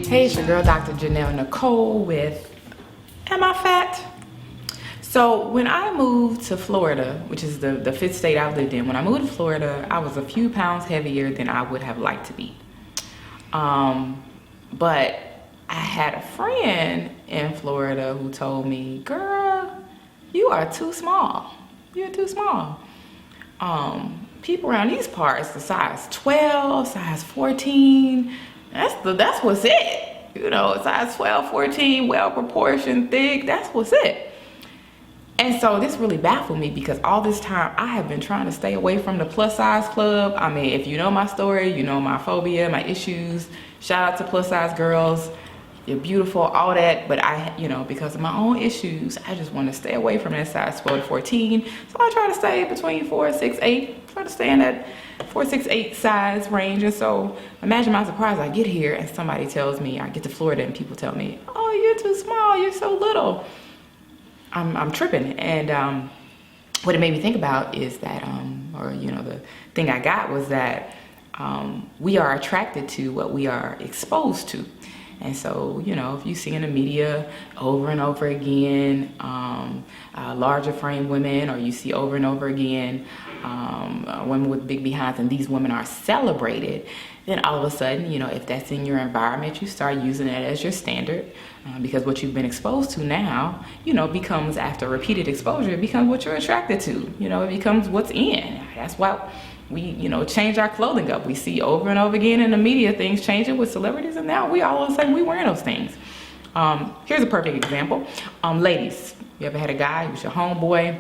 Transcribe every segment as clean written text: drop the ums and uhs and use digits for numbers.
Hey, it's your girl, Dr. Janelle Nicole with Am I Fat? So when I moved to Florida, which is the fifth state I've lived in, when I moved to Florida, I was a few pounds heavier than I would have liked to be. But I had a friend in Florida who told me, girl, you are too small. You're too small. People around these parts, the size 12, size 14, that's what's it. You know, size 12, 14, well proportioned, thick, that's what's it. And so this really baffled me because all this time I have been trying to stay away from the plus size club. I mean, if you know my story, you know my phobia, my issues. Shout out to plus size girls. You're beautiful, all that. But because of my own issues, I just want to stay away from that size 12 to 14. So I try to stay between 4, 6, 8. Try to stay in that 4, 6, 8 size range. And so imagine my surprise. I get here and somebody tells me, I get to Florida and people tell me, oh, you're too small. You're so little. I'm tripping. And what it made me think about is that, the thing I got was that we are attracted to what we are exposed to. And so, if you see in the media over and over again, larger frame women, or you see over and over again, women with big behinds, and these women are celebrated, then all of a sudden, if that's in your environment, you start using it as your standard, because what you've been exposed to now, becomes, after repeated exposure, it becomes what you're attracted to. It becomes what's in. That's why we, change our clothing up. We see over and over again in the media things changing with celebrities, and now we all of a sudden we wearing those things. Here's a perfect example. Ladies, you ever had a guy who's your homeboy?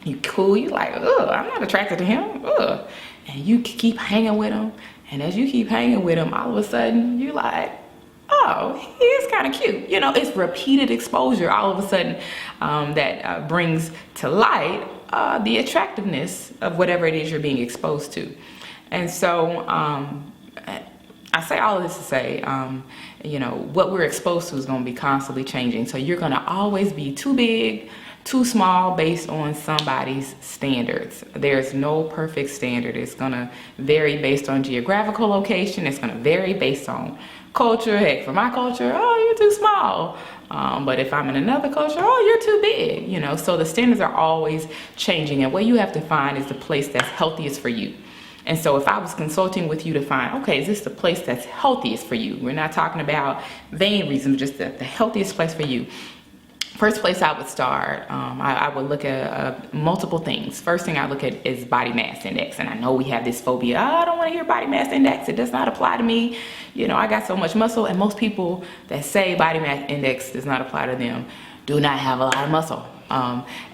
You cool, you like, ugh, I'm not attracted to him, ugh. And you keep hanging with him, and as you keep hanging with him, all of a sudden you like, oh, he is kind of cute. It's repeated exposure all of a sudden that brings to light the attractiveness of whatever it is you're being exposed to. And so I say all of this to say, what we're exposed to is going to be constantly changing. So you're going to always be too big, too small based on somebody's standards. There's no perfect standard. It's going to vary based on geographical location. It's going to vary based on culture. Heck, for my culture, oh, you're too small. But if I'm in another culture, oh, you're too big. So the standards are always changing, and what you have to find is the place that's healthiest for you. And so if I was consulting with you to find, okay, is this the place that's healthiest for you? We're not talking about vain reasons, just the healthiest place for you. First place I would start, I would look at multiple things. First thing I look at is body mass index. And I know we have this phobia. Oh, I don't want to hear body mass index. It does not apply to me. I got so much muscle. And most people that say body mass index does not apply to them do not have a lot of muscle.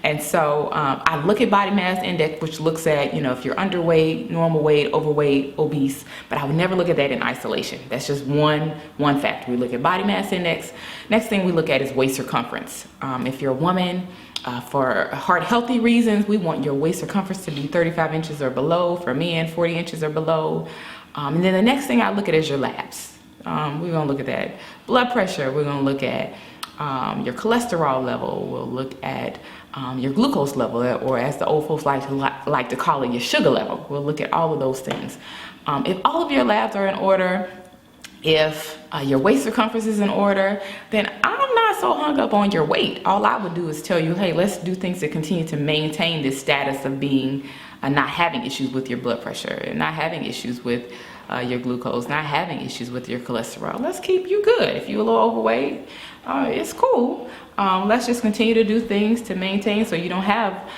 And so I look at body mass index, which looks at, if you're underweight, normal weight, overweight, obese, but I would never look at that in isolation. That's just one factor. We look at body mass index. Next thing we look at is waist circumference. If you're a woman, for heart healthy reasons, we want your waist circumference to be 35 inches or below. For men, 40 inches or below. And then the next thing I look at is your labs. We're going to look at that. Blood pressure, we're going to look at your cholesterol level. We'll look at your glucose level, or as the old folks like to call it, your sugar level. We'll look at all of those things. If all of your labs are in order, if your waist circumference is in order, then I'm not so hung up on your weight. All I would do is tell you, hey, let's do things to continue to maintain this status of being not having issues with your blood pressure, not having issues with your glucose, not having issues with your cholesterol. Let's keep you good. If you're a little overweight, it's cool. Let's just continue to do things to maintain so you don't have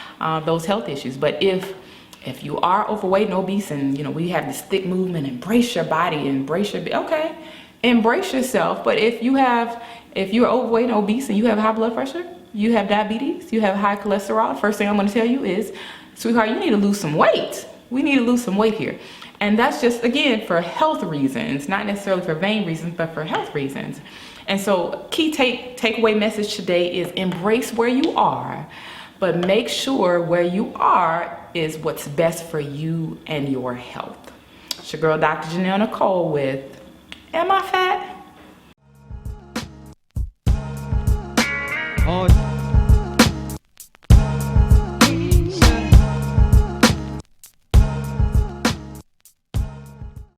those health issues. But if you are overweight and obese, and we have this thick movement, embrace your body, embrace yourself. But if you're overweight and obese and you have high blood pressure, you have diabetes, you have high cholesterol, first thing I'm going to tell you is, sweetheart, you need to lose some weight. We need to lose some weight here. And that's just, again, for health reasons, not necessarily for vain reasons, but for health reasons. And so key takeaway message today is embrace where you are, but make sure where you are is what's best for you and your health. It's your girl, Dr. Janelle Nicole with Am I Fat?